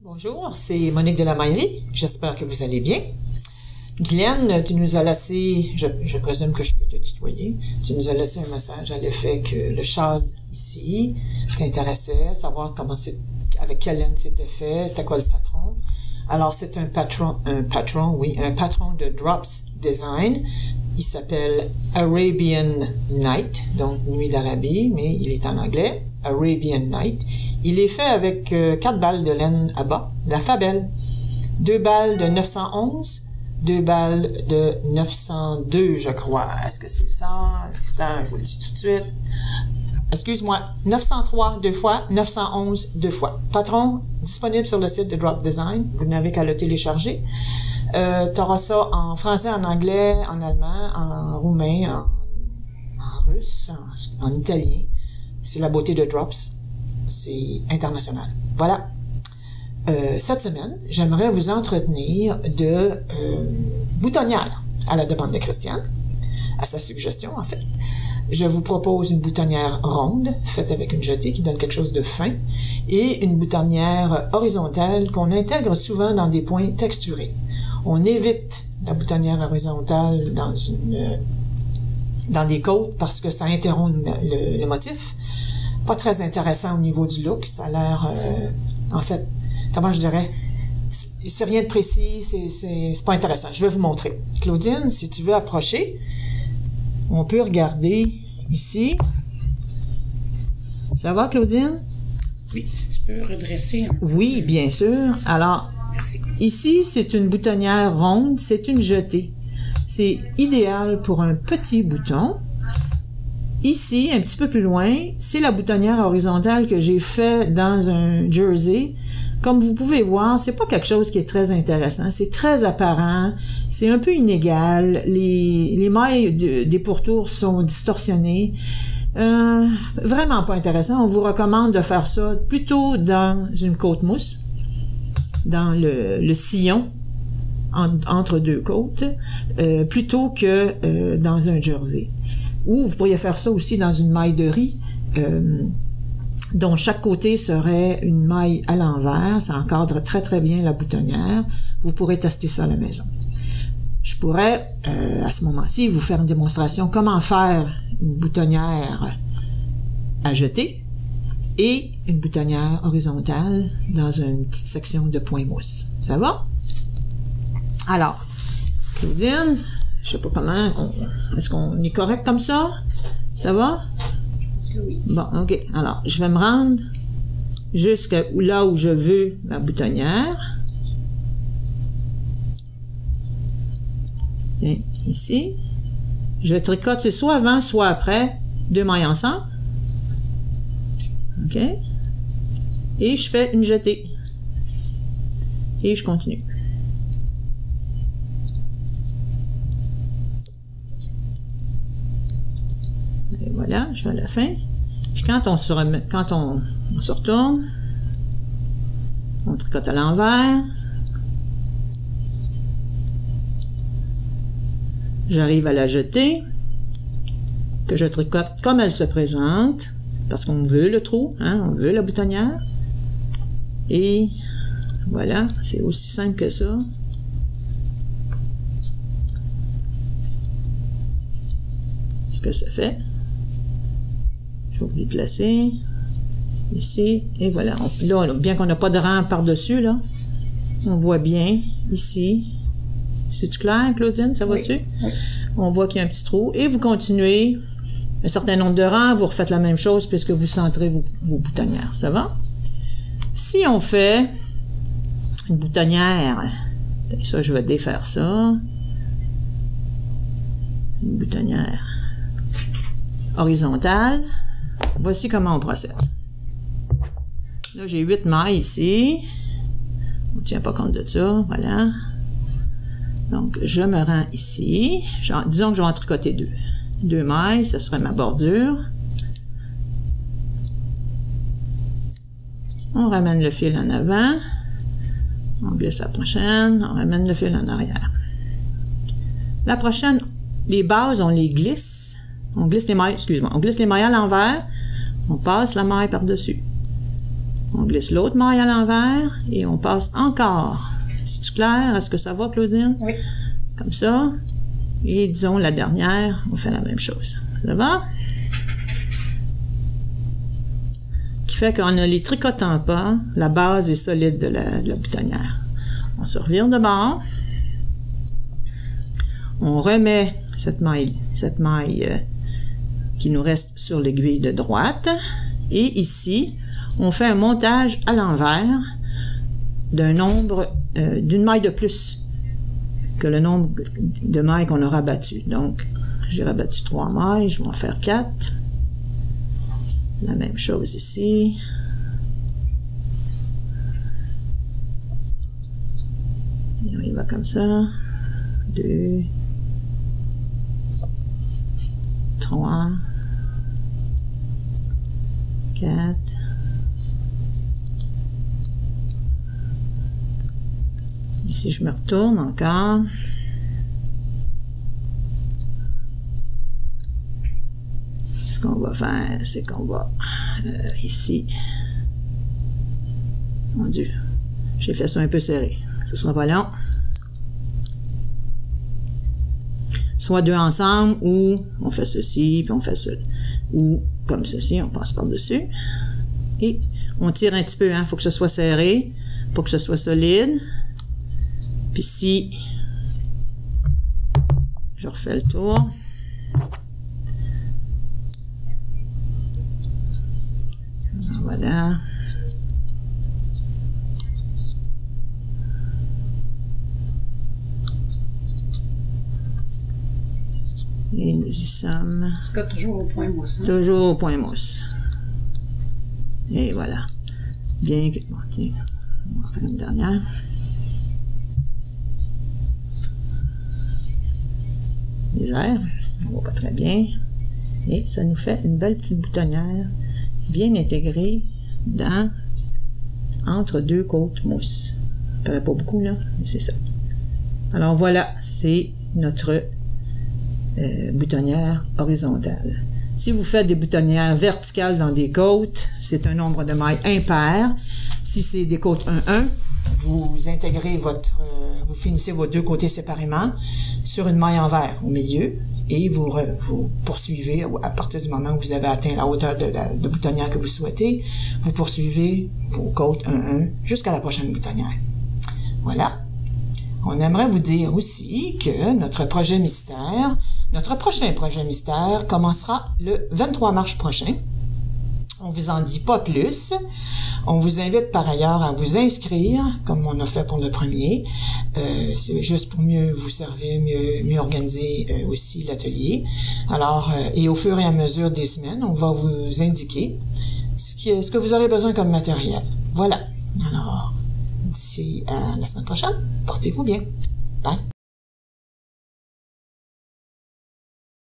Bonjour, c'est Monique de la Maillerie. J'espère que vous allez bien. Glenn, tu nous as laissé, je présume que je peux te tutoyer, tu nous as laissé un message à l'effet que le châle ici t'intéressait, savoir comment c'est, avec quelle laine c'était fait, c'était quoi le patron. Alors c'est un patron de Drops Design. Il s'appelle Arabian Night, donc Nuit d'Arabie, mais il est en anglais. Arabian Night. Il est fait avec 4 balles de laine à bas, la Fabelle. 2 balles de 911, 2 balles de 902, je crois. Est-ce que c'est ça? Un instant, je vous le dis tout de suite. Excuse-moi, 903 2 fois, 911 2 fois. Patron, disponible sur le site de Drop Design. Vous n'avez qu'à le télécharger. Tu auras ça en français, en anglais, en allemand, en roumain, en russe, en italien. C'est la beauté de Drops. C'est international. Voilà. Cette semaine, j'aimerais vous entretenir de boutonnière à la demande de Christiane, à sa suggestion en fait. Je vous propose une boutonnière ronde, faite avec une jetée qui donne quelque chose de fin, et une boutonnière horizontale qu'on intègre souvent dans des points texturés. On évite la boutonnière horizontale dans des côtes parce que ça interrompt le motif. Pas très intéressant au niveau du look. Ça a l'air, en fait, comment je dirais, c'est rien de précis, c'est pas intéressant. Je vais vous montrer. Claudine, si tu veux approcher, on peut regarder ici. Ça va, Claudine? Oui, si tu peux redresser. Oui, bien sûr. Alors, Merci. Ici, c'est une boutonnière ronde, c'est une jetée. C'est idéal pour un petit bouton. Ici, un petit peu plus loin, c'est la boutonnière horizontale que j'ai fait dans un jersey. Comme vous pouvez voir, c'est pas quelque chose qui est très intéressant. C'est très apparent. C'est un peu inégal. Les mailles des pourtours sont distorsionnées. Vraiment pas intéressant. On vous recommande de faire ça plutôt dans une côte mousse, dans le sillon entre deux côtes, plutôt que dans un jersey. Ou vous pourriez faire ça aussi dans une maille de riz, dont chaque côté serait une maille à l'envers. Ça encadre très très bien la boutonnière. Vous pourrez tester ça à la maison. Je pourrais, à ce moment-ci, vous faire une démonstration comment faire une boutonnière à jeter et une boutonnière horizontale dans une petite section de point mousse. Ça va? Alors, Claudine, je sais pas comment, est-ce qu'on est correct comme ça? Ça va? Je pense que oui. Bon, ok. Alors, je vais me rendre jusqu'à là où je veux ma boutonnière. Tiens, ici. Je tricote, c'est soit avant, soit après, 2 mailles ensemble. OK? Et je fais une jetée. Et je continue. Et voilà, je suis à la fin. Puis quand on se retourne, on tricote à l'envers. J'arrive à la jetée, que je tricote comme elle se présente, parce qu'on veut le trou, hein, on veut la boutonnière. Et voilà, c'est aussi simple que ça. Ce que ça fait. Je vais vous les placer ici, et voilà. Là, bien qu'on n'a pas de rang par-dessus, là, on voit bien ici. C'est-tu clair, Claudine? Ça va-tu? Oui. Oui. On voit qu'il y a un petit trou. Et vous continuez un certain nombre de rangs, vous refaites la même chose puisque vous centrez vos boutonnières. Ça va? Si on fait une boutonnière, ça, je vais défaire ça. Une boutonnière horizontale. Voici comment on procède. Là, j'ai 8 mailles ici. On ne tient pas compte de ça. Voilà. Donc, je me rends ici. Disons que je vais en tricoter 2. 2 mailles, ce serait ma bordure. On ramène le fil en avant. On glisse la prochaine. On ramène le fil en arrière. La prochaine, les bases, on les glisse. On glisse les mailles, excuse-moi. On glisse les mailles à l'envers. On passe la maille par-dessus. On glisse l'autre maille à l'envers et on passe encore. C'est-tu clair? Est-ce que ça va, Claudine? Oui. Comme ça. Et disons la dernière, on fait la même chose. Ça va? Qui fait qu'en ne les tricotant pas, la base est solide de la boutonnière. On se revire de bord. On remet cette maille qui nous reste sur l'aiguille de droite. Et ici, on fait un montage à l'envers d'un nombre, d'une maille de plus que le nombre de mailles qu'on aura battu. Donc, j'ai rabattu 3 mailles, je vais en faire 4. La même chose ici. Et on y va comme ça. 2, 3, 4. Ici, je me retourne encore. Ce qu'on va faire, c'est qu'on va ici. Mon Dieu, j'ai fait ça un peu serré. Ce sera pas long. Soit deux ensemble, ou on fait ceci, puis on fait ça. Ou comme ceci, on passe par-dessus. Et on tire un petit peu, hein. Faut que ce soit serré, pour que ce soit solide. Puis si je refais le tour, voilà. Et nous y sommes. Toujours au point mousse. Hein? Toujours au point mousse. Et voilà. Bien que... Bon, tiens, on va faire une dernière. Les airs, on voit pas très bien. Et ça nous fait une belle petite boutonnière bien intégrée entre deux côtes mousse. Ça paraît pas beaucoup, là, mais c'est ça. Alors voilà, c'est notre boutonnière horizontale. Si vous faites des boutonnières verticales dans des côtes, c'est un nombre de mailles impair. Si c'est des côtes 1-1, vous intégrez vous finissez vos deux côtés séparément sur une maille envers au milieu et vous poursuivez à partir du moment où vous avez atteint la hauteur de boutonnière que vous souhaitez, vous poursuivez vos côtes 1-1 jusqu'à la prochaine boutonnière. Voilà. On aimerait vous dire aussi que notre prochain projet mystère commencera le 23 mars prochain. On vous en dit pas plus. On vous invite par ailleurs à vous inscrire, comme on a fait pour le premier. C'est juste pour mieux vous servir, mieux organiser aussi l'atelier. Alors, et au fur et à mesure des semaines, on va vous indiquer ce que vous aurez besoin comme matériel. Voilà. Alors, d'ici à la semaine prochaine, portez-vous bien. Bye.